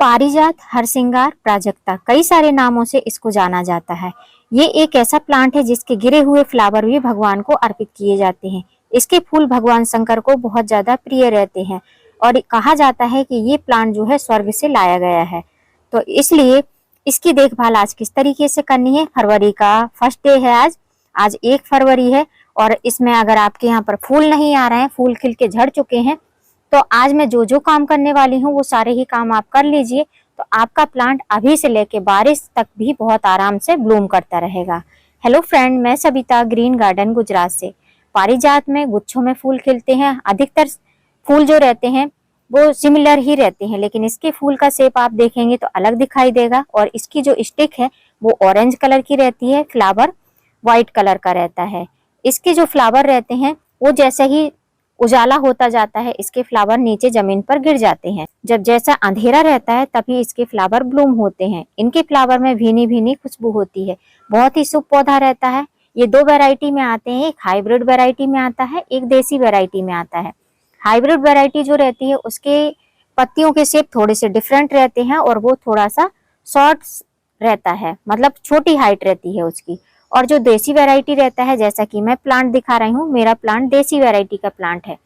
पारिजात, हरसिंगार, प्राजक्ता कई सारे नामों से इसको जाना जाता है। ये एक ऐसा प्लांट है जिसके गिरे हुए फ्लावर भी भगवान को अर्पित किए जाते हैं। इसके फूल भगवान शंकर को बहुत ज्यादा प्रिय रहते हैं और कहा जाता है कि ये प्लांट जो है स्वर्ग से लाया गया है। तो इसलिए इसकी देखभाल आज किस तरीके से करनी है। फरवरी का फर्स्ट डे है आज 1 फरवरी है और इसमें अगर आपके यहाँ पर फूल नहीं आ रहे हैं, फूल खिल के झड़ चुके हैं, तो आज मैं जो जो काम करने वाली हूँ वो सारे ही काम आप कर लीजिए, तो आपका प्लांट अभी से लेके बारिश तक भी बहुत आराम से ब्लूम करता रहेगा। हेलो फ्रेंड, मैं सबिता ग्रीन गार्डन गुजरात से। पारिजात में गुच्छों में फूल खिलते हैं। अधिकतर फूल जो रहते हैं वो सिमिलर ही रहते हैं, लेकिन इसके फूल का शेप आप देखेंगे तो अलग दिखाई देगा। और इसकी जो स्टिक है वो ऑरेंज कलर की रहती है, फ्लावर व्हाइट कलर का रहता है। इसके जो फ्लावर रहते हैं वो जैसे ही उजाला होता जाता है इसके फ्लावर नीचे जमीन पर गिर जाते हैं। जब जैसा अंधेरा रहता है तभी इसके फ्लावर ब्लूम होते हैं। इनके फ्लावर में भीनी भीनी खुशबू होती है। बहुत ही शुभ पौधा रहता है। ये 2 वैरायटी में आते हैं, एक हाइब्रिड वैरायटी में आता है, एक देसी वैरायटी में आता है। हाइब्रिड वैरायटी जो रहती है उसके पत्तियों के शेप थोड़े से डिफरेंट रहते हैं और वो थोड़ा सा शॉर्ट रहता है, मतलब छोटी हाइट रहती है उसकी। और जो देसी वैरायटी रहता है, जैसा कि मैं प्लांट दिखा रही हूँ, मेरा प्लांट देसी वैरायटी का प्लांट है।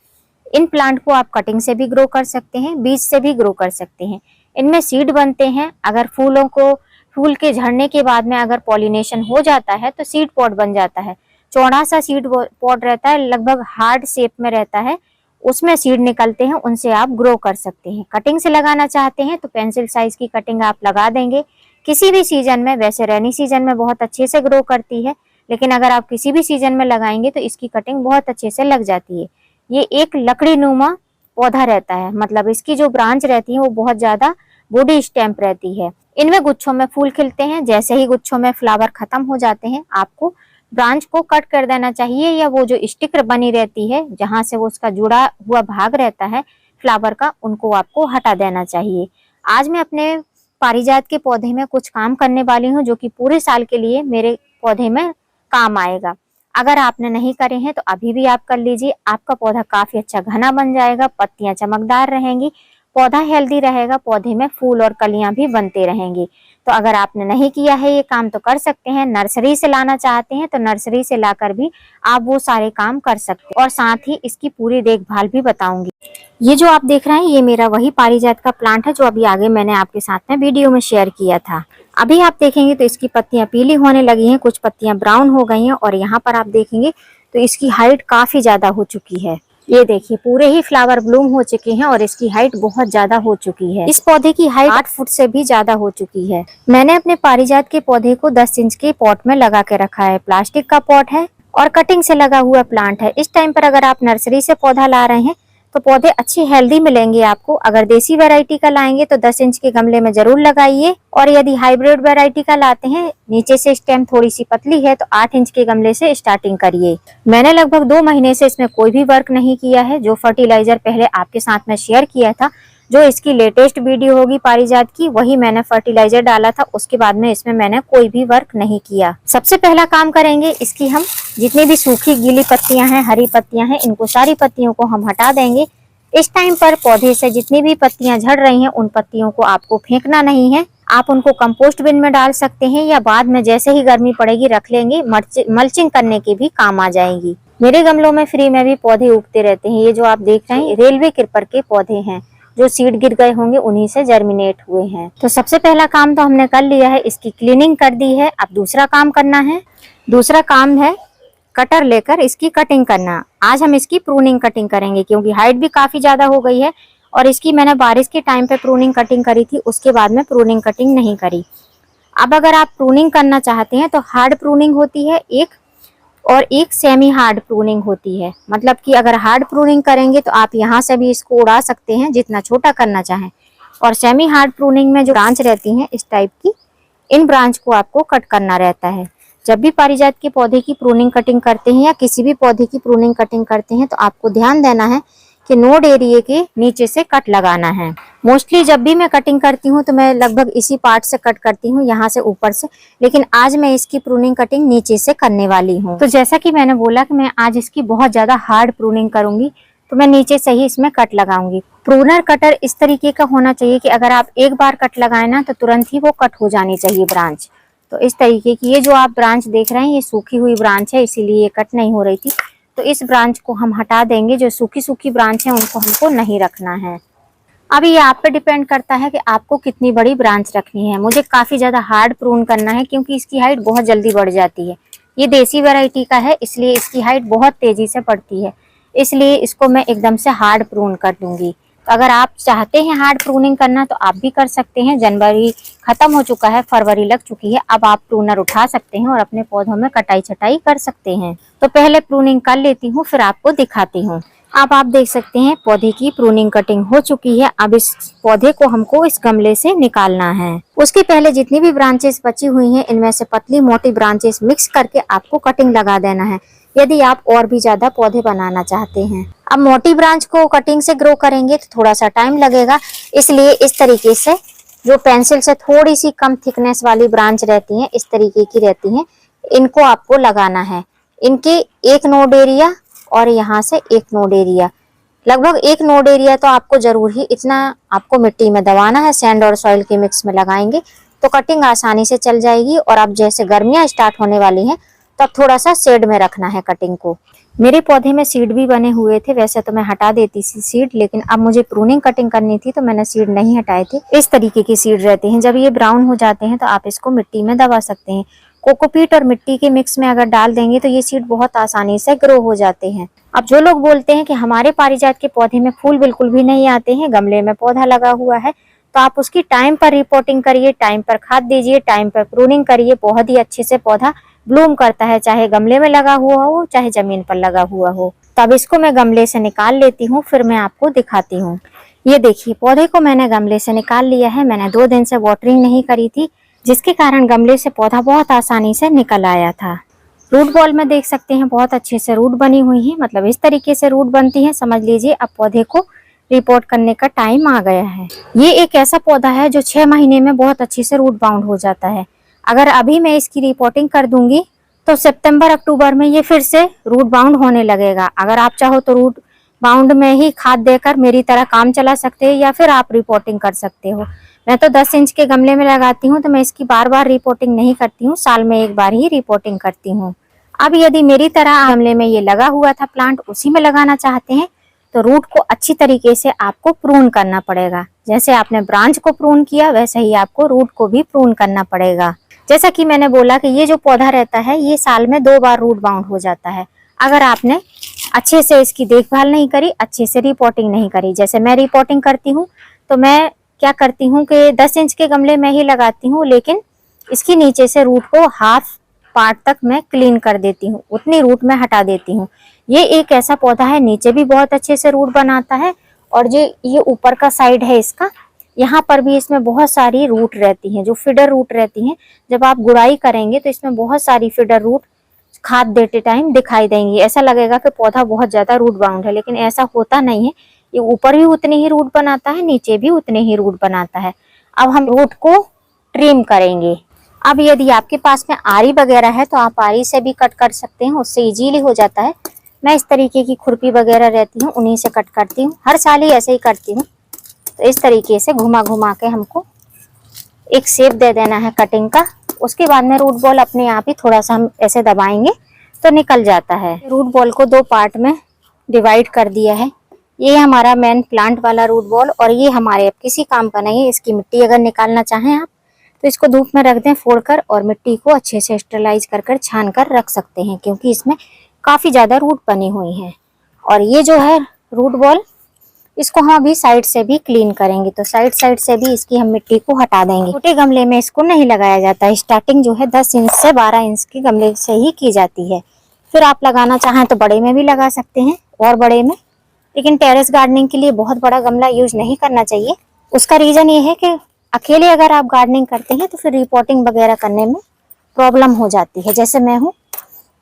इन प्लांट को आप कटिंग से भी ग्रो कर सकते हैं, बीज से भी ग्रो कर सकते हैं। इनमें सीड बनते हैं। अगर फूल के झड़ने के बाद में अगर पॉलिनेशन हो जाता है तो सीड पॉट बन जाता है। चौड़ा सा सीड पॉट रहता है, लगभग हार्ड शेप में रहता है, उसमें सीड निकलते हैं, उनसे आप ग्रो कर सकते हैं। कटिंग से लगाना चाहते हैं तो पेंसिल साइज की कटिंग आप लगा देंगे किसी भी सीजन में। वैसे रेनी सीजन में बहुत अच्छे से ग्रो करती है, लेकिन अगर आप किसी भी सीजन में लगाएंगे तो इसकी कटिंग बहुत अच्छे से लग जाती है। ये एक लकड़ी नुमा पौधा रहता है, मतलब इसकी जो ब्रांच रहती है वो बहुत ज्यादा बूढ़ी स्टेम्प रहती है। इनमें गुच्छों में फूल खिलते हैं। जैसे ही गुच्छों में फ्लावर खत्म हो जाते हैं आपको ब्रांच को कट कर देना चाहिए, या वो जो स्टिकर बनी रहती है जहां से वो उसका जुड़ा हुआ भाग रहता है फ्लावर का, उनको आपको हटा देना चाहिए। आज मैं अपने पारिजात के पौधे में कुछ काम करने वाली हूँ जो कि पूरे साल के लिए मेरे पौधे में काम आएगा। अगर आपने नहीं करे हैं तो अभी भी आप कर लीजिए। आपका पौधा काफी अच्छा घना बन जाएगा, पत्तियां चमकदार रहेंगी, पौधा हेल्दी रहेगा, पौधे में फूल और कलियां भी बनते रहेंगी। तो अगर आपने नहीं किया है ये काम तो कर सकते हैं। नर्सरी से लाना चाहते हैं तो नर्सरी से लाकर भी आप वो सारे काम कर सकते हैं, और साथ ही इसकी पूरी देखभाल भी बताऊंगी। ये जो आप देख रहे हैं ये मेरा वही पारिजात का प्लांट है जो अभी आगे मैंने आपके साथ में वीडियो में शेयर किया था। अभी आप देखेंगे तो इसकी पत्तियां पीली होने लगी हैं, कुछ पत्तियां ब्राउन हो गई हैं, और यहाँ पर आप देखेंगे तो इसकी हाइट काफी ज्यादा हो चुकी है। ये देखिए पूरे ही फ्लावर ब्लूम हो चुके हैं और इसकी हाइट बहुत ज्यादा हो चुकी है। इस पौधे की हाइट 8 फुट से भी ज्यादा हो चुकी है। मैंने अपने पारिजात के पौधे को 10 इंच के पॉट में लगा के रखा है। प्लास्टिक का पॉट है और कटिंग से लगा हुआ प्लांट है। इस टाइम पर अगर आप नर्सरी से पौधा ला रहे हैं तो पौधे अच्छी हेल्दी मिलेंगे आपको। अगर देसी वैरायटी का लाएंगे तो 10 इंच के गमले में जरूर लगाइए, और यदि हाइब्रिड वैरायटी का लाते हैं, नीचे से स्टेम थोड़ी सी पतली है, तो 8 इंच के गमले से स्टार्टिंग करिए। मैंने लगभग 2 महीने से इसमें कोई भी वर्क नहीं किया है। जो फर्टिलाइजर पहले आपके साथ में शेयर किया था, जो इसकी लेटेस्ट वीडियो होगी पारिजात की, वही मैंने फर्टिलाइजर डाला था। उसके बाद में इसमें मैंने कोई भी वर्क नहीं किया। सबसे पहला काम करेंगे, इसकी हम जितनी भी सूखी गीली पत्तियां हैं, हरी पत्तियां हैं, इनको सारी पत्तियों को हम हटा देंगे। इस टाइम पर पौधे से जितनी भी पत्तियां झड़ रही हैं उन पत्तियों को आपको फेंकना नहीं है। आप उनको कंपोस्ट बिन में डाल सकते हैं, या बाद में जैसे ही गर्मी पड़ेगी रख लेंगे, मल्चिंग करने के भी काम आ जाएगी। मेरे गमलों में फ्री में भी पौधे उगते रहते हैं। ये जो आप देख रहे हैं रेलवे क्रीपर के पौधे हैं, जो सीड गिर गए होंगे उन्हीं से जर्मिनेट हुए हैं। तो सबसे पहला काम तो हमने कर लिया है, इसकी क्लीनिंग कर दी है। अब दूसरा काम करना है। दूसरा काम है कटर लेकर इसकी कटिंग करना। आज हम इसकी प्रूनिंग कटिंग करेंगे, क्योंकि हाइट भी काफी ज्यादा हो गई है और इसकी मैंने बारिश के टाइम पे प्रूनिंग कटिंग करी थी, उसके बाद में प्रूनिंग कटिंग नहीं करी। अब अगर आप प्रूनिंग करना चाहते हैं तो हार्ड प्रूनिंग होती है एक, और एक सेमी हार्ड प्रूनिंग होती है। मतलब कि अगर हार्ड प्रूनिंग करेंगे तो आप यहाँ से भी इसको उड़ा सकते हैं जितना छोटा करना चाहें, और सेमी हार्ड प्रूनिंग में जो ब्रांच रहती हैं इस टाइप की, इन ब्रांच को आपको कट करना रहता है। जब भी पारिजात के पौधे की प्रूनिंग कटिंग करते हैं या किसी भी पौधे की प्रूनिंग कटिंग करते हैं तो आपको ध्यान देना है कि नोड एरिया के नीचे से कट लगाना है। मोस्टली जब भी मैं कटिंग करती हूँ तो मैं लगभग इसी पार्ट से कट करती हूँ, यहाँ से ऊपर से, लेकिन आज मैं इसकी प्रूनिंग कटिंग नीचे से करने वाली हूँ। तो जैसा कि मैंने बोला कि मैं आज इसकी बहुत ज्यादा हार्ड प्रूनिंग करूंगी, तो मैं नीचे से ही इसमें कट लगाऊंगी। प्रूनर कटर इस तरीके का होना चाहिए कि अगर आप एक बार कट लगाए ना तो तुरंत ही वो कट हो जानी चाहिए ब्रांच। तो इस तरीके की ये जो आप ब्रांच देख रहे हैं ये सूखी हुई ब्रांच है, इसीलिए ये कट नहीं हो रही थी। तो इस ब्रांच को हम हटा देंगे, जो सूखी सूखी ब्रांच है उनको हमको नहीं रखना है। अब ये आप पे डिपेंड करता है कि आपको कितनी बड़ी ब्रांच रखनी है। मुझे काफी ज्यादा हार्ड प्रून करना है क्योंकि इसकी हाइट बहुत जल्दी बढ़ जाती है। ये देसी वैरायटी का है इसलिए इसकी हाइट बहुत तेजी से बढ़ती है, इसलिए इसको मैं एकदम से हार्ड प्रून कर दूंगी। तो अगर आप चाहते हैं हार्ड प्रूनिंग करना तो आप भी कर सकते हैं। जनवरी खत्म हो चुका है, फरवरी लग चुकी है, अब आप प्रूनर उठा सकते हैं और अपने पौधों में कटाई छटाई कर सकते हैं। तो पहले प्रूनिंग कर लेती हूँ, फिर आपको दिखाती हूँ। अब आप देख सकते हैं पौधे की प्रूनिंग कटिंग हो चुकी है। अब इस पौधे को हमको इस गमले से निकालना है। उसके पहले जितनी भी ब्रांचेस बची हुई हैं इनमें से पतली मोटी ब्रांचेस मिक्स करके आपको कटिंग लगा देना है, यदि आप और भी ज्यादा पौधे बनाना चाहते हैं। अब मोटी ब्रांच को कटिंग से ग्रो करेंगे तो थोड़ा सा टाइम लगेगा, इसलिए इस तरीके से जो पेंसिल से थोड़ी सी कम थिकनेस वाली ब्रांच रहती है, इस तरीके की रहती है, इनको आपको लगाना है। इनके एक नोड एरिया और यहाँ से एक नोड एरिया, लगभग एक नोड एरिया तो आपको जरूर ही इतना आपको मिट्टी में दबाना है। सैंड और सॉइल के मिक्स में लगाएंगे तो कटिंग आसानी से चल जाएगी। और अब जैसे गर्मियां स्टार्ट होने वाली हैं तो अब थोड़ा सा शेड में रखना है कटिंग को। मेरे पौधे में सीड भी बने हुए थे, वैसे तो मैं हटा देती थी सीड, लेकिन अब मुझे प्रूनिंग कटिंग करनी थी तो मैंने सीड नहीं हटाए थे। इस तरीके के सीड रहते हैं, जब ये ब्राउन हो जाते हैं तो आप इसको मिट्टी में दबा सकते हैं। कोकोपीट और मिट्टी के मिक्स में अगर डाल देंगे तो ये सीड बहुत आसानी से ग्रो हो जाते हैं। अब जो लोग बोलते हैं कि हमारे पारिजात के पौधे में फूल बिल्कुल भी नहीं आते हैं, गमले में पौधा लगा हुआ है, तो आप उसकी टाइम पर रिपोर्टिंग करिए, टाइम पर खाद दीजिए, टाइम पर प्रूनिंग करिए, बहुत ही अच्छे से पौधा ब्लूम करता है, चाहे गमले में लगा हुआ हो चाहे जमीन पर लगा हुआ हो। तब इसको मैं गमले से निकाल लेती हूँ, फिर मैं आपको दिखाती हूँ। ये देखिए पौधे को मैंने गमले से निकाल लिया है। मैंने 2 दिन से वाटरिंग नहीं करी थी, जिसके कारण गमले से पौधा बहुत आसानी से निकल आया था। रूट बॉल में देख सकते हैं बहुत अच्छे से रूट बनी हुई है, मतलब इस तरीके से रूट बनती है। समझ लीजिए अब पौधे को रिपोर्ट करने का टाइम आ गया है। ये एक ऐसा पौधा है जो 6 महीने में बहुत अच्छे से रूट बाउंड हो जाता है। अगर अभी मैं इसकी रिपोर्टिंग कर दूंगी तो सितंबर अक्टूबर में ये फिर से रूट बाउंड होने लगेगा। अगर आप चाहो तो रूट बाउंड में ही खाद देकर मेरी तरह काम चला सकते हैं, या फिर आप रिपोर्टिंग कर सकते हो। मैं तो 10 इंच के गमले में लगाती हूँ तो मैं इसकी बार बार रिपोर्टिंग नहीं करती हूँ, साल में एक बार ही रिपोर्टिंग करती हूँ। अब यदि मेरी तरह गमले में ये लगा हुआ था प्लांट, उसी में लगाना चाहते हैं तो रूट को अच्छी तरीके से आपको प्रून करना पड़ेगा। जैसे आपने ब्रांच को प्रून किया वैसे ही आपको रूट को भी प्रून करना पड़ेगा। जैसा कि मैंने बोला कि ये जो पौधा रहता है ये साल में 2 बार रूट बाउंड हो जाता है। अगर आपने अच्छे से इसकी देखभाल नहीं करी, अच्छे से रिपोर्टिंग नहीं करी। जैसे मैं रिपोर्टिंग करती हूँ तो मैं क्या करती हूँ कि 10 इंच के गमले में ही लगाती हूँ, लेकिन इसकी नीचे से रूट को हाफ पार्ट तक मैं क्लीन कर देती हूँ, उतनी रूट में हटा देती हूँ। ये एक ऐसा पौधा है नीचे भी बहुत अच्छे से रूट बनाता है, और जो ये ऊपर का साइड है इसका, यहाँ पर भी इसमें बहुत सारी रूट रहती हैं, जो फीडर रूट रहती हैं। जब आप गुड़ाई करेंगे तो इसमें बहुत सारी फीडर रूट खाद देते टाइम दिखाई देंगी। ऐसा लगेगा कि पौधा बहुत ज्यादा रूट बाउंड है, लेकिन ऐसा होता नहीं है। ये ऊपर भी उतने ही रूट बनाता है, नीचे भी उतने ही रूट बनाता है। अब हम रूट को ट्रिम करेंगे। अब यदि आपके पास में आरी वगैरह है तो आप आरी से भी कट कर सकते हैं, उससे इजीली हो जाता है। मैं इस तरीके की खुरपी वगैरह रहती हूँ उन्हीं से कट करती हूँ, हर साल ही ऐसे ही करती हूँ। तो इस तरीके से घुमा घुमा के हमको एक शेप दे देना है कटिंग का। उसके बाद में रूट बॉल अपने आप ही थोड़ा सा हम ऐसे दबाएंगे तो निकल जाता है। रूट बॉल को 2 पार्ट में डिवाइड कर दिया है। ये हमारा मेन प्लांट वाला रूट बॉल, और ये हमारे अब किसी काम का नहीं है। इसकी मिट्टी अगर निकालना चाहें आप तो इसको धूप में रख दें फोड़कर, और मिट्टी को अच्छे से स्टरलाइज कर छान कर रख सकते हैं, क्योंकि इसमें काफी ज्यादा रूट बनी हुई है। और ये जो है रूट बॉल, इसको हम अभी साइड से भी क्लीन करेंगे, तो साइड से भी इसकी हम मिट्टी को हटा देंगे। छोटे गमले में इसको नहीं लगाया जाता है। स्टार्टिंग जो है 10 इंच से 12 इंच के गमले से ही की जाती है। फिर आप लगाना चाहें तो बड़े में भी लगा सकते हैं, और बड़े में, लेकिन टेरेस गार्डनिंग के लिए बहुत बड़ा गमला यूज नहीं करना चाहिए। उसका रीजन ये है कि अकेले अगर आप गार्डनिंग करते हैं तो फिर रिपोर्टिंग वगैरह करने में प्रॉब्लम हो जाती है। जैसे मैं हूँ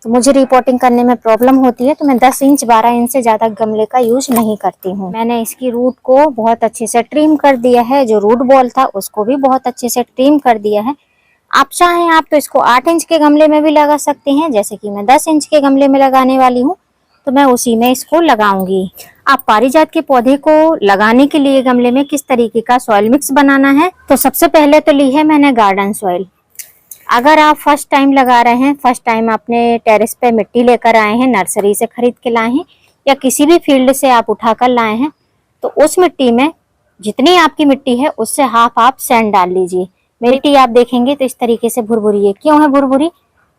तो मुझे रिपोर्टिंग करने में प्रॉब्लम होती है, तो मैं 10 इंच 12 इंच से ज्यादा गमले का यूज नहीं करती हूँ। मैंने इसकी रूट को बहुत अच्छे से ट्रिम कर दिया है। जो रूट बॉल था उसको भी बहुत अच्छे से ट्रिम कर दिया है। आप चाहें आप तो इसको 8 इंच के गमले में भी लगा सकते हैं, जैसे कि मैं 10 इंच के गमले में लगाने वाली हूँ। तो मैं उसी में इसको लगाऊंगी। आप पारिजात के पौधे को लगाने के लिए गमले में किस तरीके का सॉइल मिक्स बनाना है, तो सबसे पहले तो ली है मैंने गार्डन सॉइल। अगर आप फर्स्ट टाइम लगा रहे हैं, फर्स्ट टाइम अपने टेरेस पे मिट्टी लेकर आए हैं, नर्सरी से खरीद के लाए हैं या किसी भी फील्ड से आप उठाकर लाए हैं, तो उस मिट्टी में जितनी आपकी मिट्टी है उससे हाफ आप सैंड डाल लीजिए। मेरी मिट्टी आप देखेंगे तो इस तरीके से भुरभुरी है। क्यों है भुरभुरी?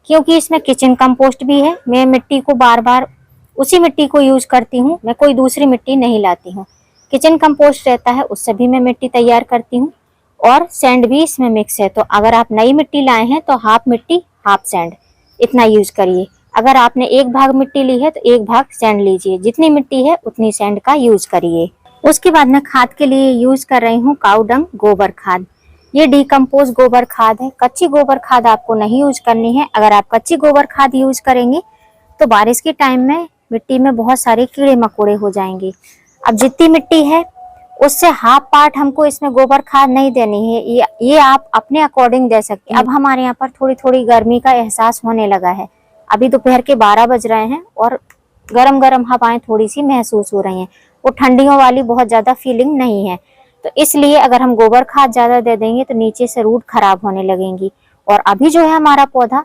क्योंकि इसमें किचन कंपोस्ट भी है। मैं मिट्टी को बार बार उसी मिट्टी को यूज करती हूँ, मैं कोई दूसरी मिट्टी नहीं लाती हूँ। किचन कंपोस्ट रहता है उससे भी मैं मिट्टी तैयार करती हूँ और सैंड भी इसमें मिक्स है। तो अगर आप नई मिट्टी लाए हैं तो हाफ मिट्टी हाफ सैंड इतना यूज करिए। अगर आपने एक भाग मिट्टी ली है तो एक भाग सैंड लीजिए, जितनी मिट्टी है उतनी सैंड का यूज करिए। उसके बाद मैं खाद के लिए यूज कर रही हूँ काऊ डंग गोबर खाद। ये डिकम्पोज गोबर खाद है। कच्ची गोबर खाद आपको नहीं यूज करनी है। अगर आप कच्ची गोबर खाद यूज करेंगे तो बारिश के टाइम में मिट्टी में बहुत सारे कीड़े मकोड़े हो जाएंगे। अब जितनी मिट्टी है उससे हाफ पार्ट हमको इसमें गोबर खाद नहीं देनी है, ये आप अपने अकॉर्डिंग दे सकते हैं। अब हमारे यहाँ पर थोड़ी थोड़ी गर्मी का एहसास होने लगा है। अभी दोपहर के 12 बज रहे हैं और गरम गरम हवाएं थोड़ी सी महसूस हो रही हैं। वो ठंडियों वाली बहुत ज्यादा फीलिंग नहीं है। तो इसलिए अगर हम गोबर खाद ज्यादा दे देंगे तो नीचे से रूट खराब होने लगेंगी और अभी जो है हमारा पौधा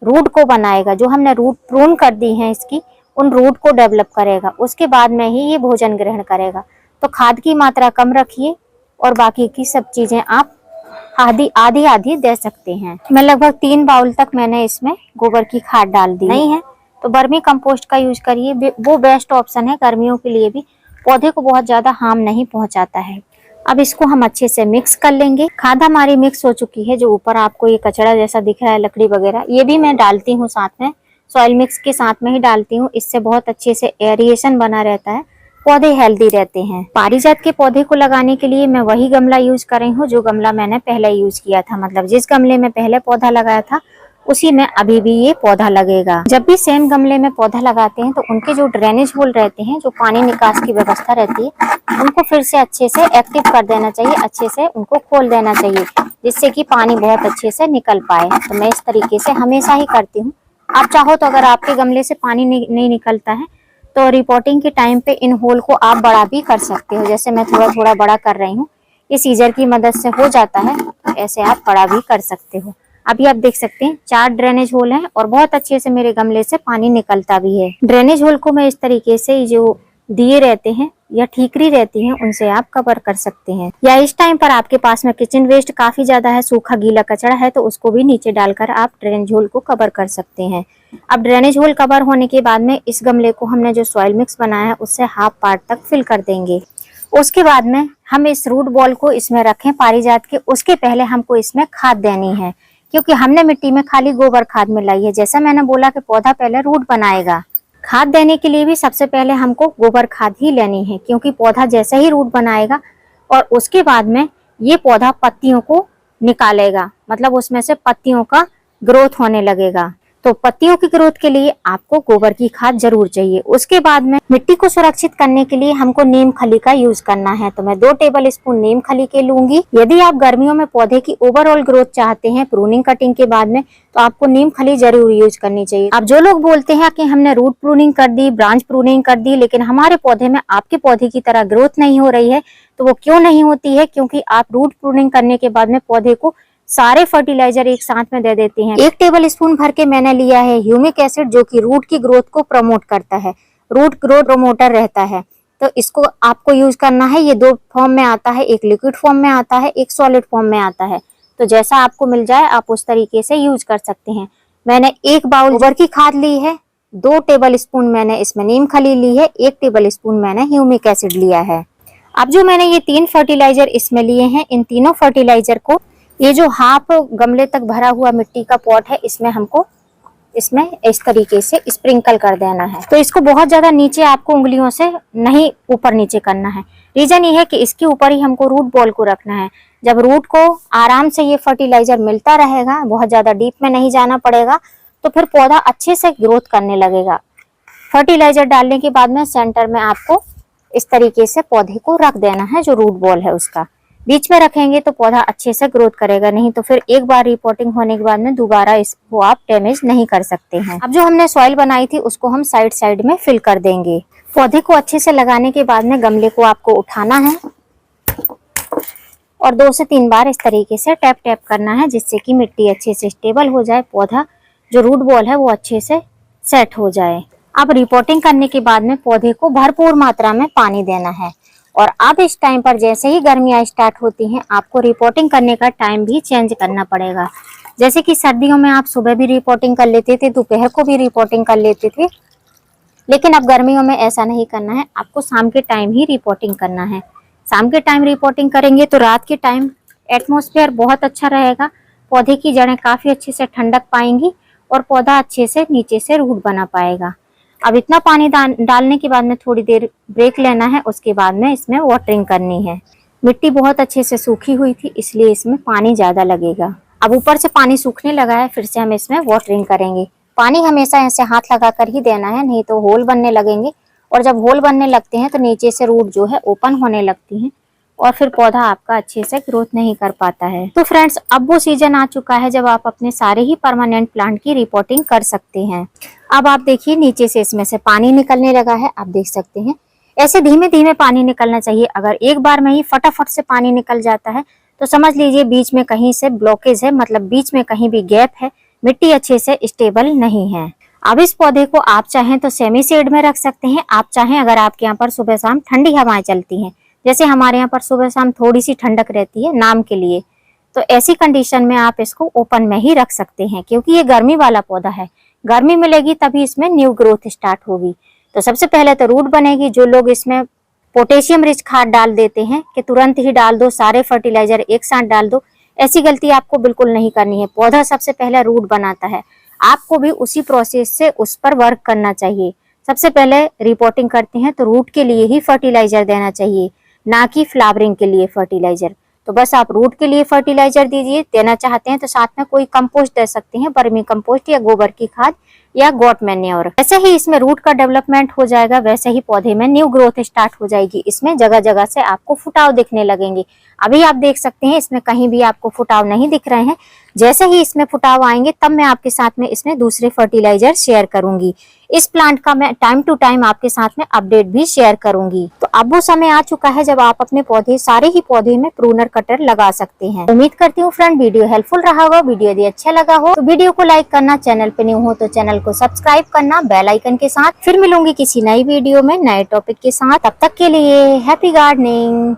रूट को बनाएगा। जो हमने रूट प्रून कर दी है इसकी, उन रूट को डेवलप करेगा, उसके बाद में ही ये भोजन ग्रहण करेगा। तो खाद की मात्रा कम रखिए और बाकी की सब चीजें आप आधी आधी दे सकते हैं। मैं लगभग 3 बाउल तक मैंने इसमें गोबर की खाद डाल दी नहीं है तो वर्मी कंपोस्ट का यूज करिए, वो बेस्ट ऑप्शन है। गर्मियों के लिए भी पौधे को बहुत ज्यादा हार्म नहीं पहुंचाता है। अब इसको हम अच्छे से मिक्स कर लेंगे। खाद हमारी मिक्स हो चुकी है। जो ऊपर आपको ये कचरा जैसा दिख रहा है, लकड़ी वगैरह, ये भी मैं डालती हूँ साथ में, सॉइल मिक्स के साथ में ही डालती हूँ। इससे बहुत अच्छे से एरिएशन बना रहता है, पौधे हेल्दी रहते हैं। पारिजात के पौधे को लगाने के लिए मैं वही गमला यूज कर रही हूँ जो गमला मैंने पहले यूज किया था। मतलब जिस गमले में पहले पौधा लगाया था उसी में अभी भी ये पौधा लगेगा। जब भी सेम गमले में पौधा लगाते हैं तो उनके जो ड्रेनेज होल रहते हैं, जो पानी निकास की व्यवस्था रहती है, उनको फिर से अच्छे से एक्टिव कर देना चाहिए, अच्छे से उनको खोल देना चाहिए, जिससे कि पानी बहुत अच्छे से निकल पाए। तो मैं इस तरीके से हमेशा ही करती हूँ। आप चाहो तो अगर आपके गमले से पानी नहीं निकलता है तो रिपोर्टिंग के टाइम पे इन होल को आप बड़ा भी कर सकते हो। जैसे मैं थोड़ा थोड़ा बड़ा कर रही हूँ, ये सीजर की मदद से हो जाता है, तो ऐसे आप बड़ा भी कर सकते हो। अभी आप देख सकते हैं 4 ड्रेनेज होल हैं और बहुत अच्छे से मेरे गमले से पानी निकलता भी है। ड्रेनेज होल को मैं इस तरीके से जो दिए रहते हैं या ठीकरी रहती है उनसे आप कवर कर सकते हैं। या इस टाइम पर आपके पास में किचन वेस्ट काफी ज्यादा है, सूखा गीला कचरा है, तो उसको भी नीचे डालकर आप ड्रेनेज होल को कवर कर सकते हैं। अब ड्रेनेज होल कवर होने के बाद में इस गमले को हमने जो सॉइल मिक्स बनाया है उससे हाफ पार्ट तक फिल कर देंगे। उसके बाद में हम इस रूट बॉल को इसमें रखें पारिजात के, उसके पहले हमको इसमें खाद देनी है, क्योंकि हमने मिट्टी में खाली गोबर खाद मिलाई है। जैसा मैंने बोला कि पौधा पहले रूट बनाएगा। खाद देने के लिए भी सबसे पहले हमको गोबर खाद ही लेनी है, क्योंकि पौधा जैसे ही रूट बनाएगा और उसके बाद में ये पौधा पत्तियों को निकालेगा, मतलब उसमें से पत्तियों का ग्रोथ होने लगेगा। तो पत्तियों की ग्रोथ के लिए आपको गोबर की खाद जरूर चाहिए। उसके बाद में मिट्टी को सुरक्षित करने के लिए हमको नीम खली का यूज करना है। तो मैं 2 टेबल स्पून नीम खली के लूंगी। यदि आप गर्मियों में पौधे की ओवरऑल ग्रोथ चाहते हैं प्रूनिंग कटिंग के बाद में, तो आपको नीम खली जरूर यूज करनी चाहिए। अब जो लोग बोलते हैं कि हमने रूट प्रूनिंग कर दी, ब्रांच प्रूनिंग कर दी, लेकिन हमारे पौधे में आपके पौधे की तरह ग्रोथ नहीं हो रही है, तो वो क्यों नहीं होती है? क्योंकि आप रूट प्रूनिंग करने के बाद में पौधे को सारे फर्टिलाइजर एक साथ में दे देते हैं। 1 टेबल स्पून भर के मैंने लिया है ह्यूमिक एसिड, जो कि रूट की ग्रोथ को प्रमोट करता है, रूट ग्रोथ प्रमोटर रहता है। तो इसको आपको यूज करना है। ये 2 फॉर्म में आता है, एक लिक्विड फॉर्म में आता है, एक सॉलिड फॉर्म में आता है। तो जैसा आपको मिल जाए आप उस तरीके से यूज कर सकते हैं। मैंने 1 बाउल गोबर की खाद ली है, 2 टेबल स्पून मैंने इसमें नीम खली ली है, 1 टेबल स्पून मैंने ह्यूमिक एसिड लिया है। अब जो मैंने ये 3 फर्टिलाइजर इसमें लिए हैं, इन तीनों फर्टिलाइजर को ये जो हाफ गमले तक भरा हुआ मिट्टी का पॉट है इसमें हमको इसमें इस तरीके से स्प्रिंकल कर देना है। तो इसको बहुत ज्यादा नीचे आपको उंगलियों से नहीं ऊपर नीचे करना है। रीजन ये है कि इसके ऊपर ही हमको रूट बॉल को रखना है। जब रूट को आराम से ये फर्टिलाइजर मिलता रहेगा, बहुत ज्यादा डीप में नहीं जाना पड़ेगा, तो फिर पौधा अच्छे से ग्रोथ करने लगेगा। फर्टिलाइजर डालने के बाद में सेंटर में आपको इस तरीके से पौधे को रख देना है, जो रूट बॉल है उसका। बीच में रखेंगे तो पौधा अच्छे से ग्रोथ करेगा, नहीं तो फिर एक बार रिपोर्टिंग होने के बाद में दोबारा इसको आप डैमेज नहीं कर सकते हैं। अब जो हमने सॉइल बनाई थी उसको हम साइड साइड में फिल कर देंगे। पौधे को अच्छे से लगाने के बाद में गमले को आपको उठाना है और 2 से 3 बार इस तरीके से टैप टैप करना है, जिससे कि मिट्टी अच्छे से स्टेबल हो जाए, पौधा जो रूट बॉल है वो अच्छे से सेट हो जाए। अब रिपोर्टिंग करने के बाद में पौधे को भरपूर मात्रा में पानी देना है। और अब इस टाइम पर जैसे ही गर्मियां स्टार्ट होती हैं, आपको रिपोर्टिंग करने का टाइम भी चेंज करना पड़ेगा। जैसे कि सर्दियों में आप सुबह भी रिपोर्टिंग कर लेते थे, दोपहर को भी रिपोर्टिंग कर लेते थे, लेकिन अब गर्मियों में ऐसा नहीं करना है, आपको शाम के टाइम ही रिपोर्टिंग करना है। शाम के टाइम रिपोर्टिंग करेंगे तो रात के टाइम एटमॉस्फेयर बहुत अच्छा रहेगा, पौधे की जड़ें काफी अच्छे से ठंडक पाएंगी और पौधा अच्छे से नीचे से रूट बना पाएगा। अब इतना पानी डालने के बाद में थोड़ी देर ब्रेक लेना है, उसके बाद में इसमें वाटरिंग करनी है। मिट्टी बहुत अच्छे से सूखी हुई थी, इसलिए इसमें पानी ज्यादा लगेगा। अब ऊपर से पानी सूखने लगा है, फिर से हम इसमें वाटरिंग करेंगे। पानी हमेशा ऐसे हाथ लगाकर ही देना है, नहीं तो होल बनने लगेंगे, और जब होल बनने लगते हैं तो नीचे से रूट जो है ओपन होने लगती हैं और फिर पौधा आपका अच्छे से ग्रोथ नहीं कर पाता है। तो फ्रेंड्स, अब वो सीजन आ चुका है जब आप अपने सारे ही परमानेंट प्लांट की रिपोर्टिंग कर सकते हैं। अब आप देखिए नीचे से इसमें से पानी निकलने लगा है, आप देख सकते हैं। ऐसे धीमे धीमे पानी निकलना चाहिए। अगर एक बार में ही फटाफट से पानी निकल जाता है तो समझ लीजिए बीच में कहीं से ब्लॉकेज है, मतलब बीच में कहीं भी गैप है, मिट्टी अच्छे से स्टेबल नहीं है। अब इस पौधे को आप चाहें तो सेमी शेड में रख सकते हैं, आप चाहें अगर आपके यहाँ पर सुबह शाम ठंडी हवाएं चलती हैं, जैसे हमारे यहाँ पर सुबह शाम थोड़ी सी ठंडक रहती है नाम के लिए, तो ऐसी कंडीशन में आप इसको ओपन में ही रख सकते हैं, क्योंकि ये गर्मी वाला पौधा है। गर्मी मिलेगी तभी इसमें न्यू ग्रोथ स्टार्ट होगी। तो सबसे पहले तो रूट बनेगी। जो लोग इसमें पोटेशियम रिच खाद डाल देते हैं कि तुरंत ही डाल दो, सारे फर्टिलाइजर एक साथ डाल दो, ऐसी गलती आपको बिल्कुल नहीं करनी है। पौधा सबसे पहले रूट बनाता है, आपको भी उसी प्रोसेस से उस पर वर्क करना चाहिए। सबसे पहले रिपोर्टिंग करते हैं तो रूट के लिए ही फर्टिलाइजर देना चाहिए, ना कि फ्लावरिंग के लिए फर्टिलाइजर। तो बस आप रूट के लिए फर्टिलाइजर दीजिए। देना चाहते हैं तो साथ में कोई कंपोस्ट दे सकते हैं, वर्मी कंपोस्ट या गोबर की खाद या गोट मैन्योर। वैसे ही इसमें रूट का डेवलपमेंट हो जाएगा, वैसे ही पौधे में न्यू ग्रोथ स्टार्ट हो जाएगी। इसमें जगह जगह से आपको फुटाव दिखने लगेंगे। अभी आप देख सकते हैं इसमें कहीं भी आपको फुटाव नहीं दिख रहे हैं। जैसे ही इसमें फुटाव आएंगे तब मैं आपके साथ में इसमें दूसरे फर्टिलाइजर शेयर करूंगी। इस प्लांट का मैं टाइम टू टाइम आपके साथ में अपडेट भी शेयर करूंगी। तो अब वो समय आ चुका है जब आप अपने पौधे, सारे ही पौधे में प्रूनर कटर लगा सकते हैं। उम्मीद करती हूँ फ्रेंड वीडियो हेल्पफुल रहा होगा। वीडियो यदि अच्छा लगा हो तो वीडियो को लाइक करना, चैनल पे न्यू हो तो चैनल को सब्सक्राइब करना बेल आइकन के साथ। फिर मिलूंगी किसी नई वीडियो में नए टॉपिक के साथ। तब तक के लिए हैप्पी गार्डनिंग।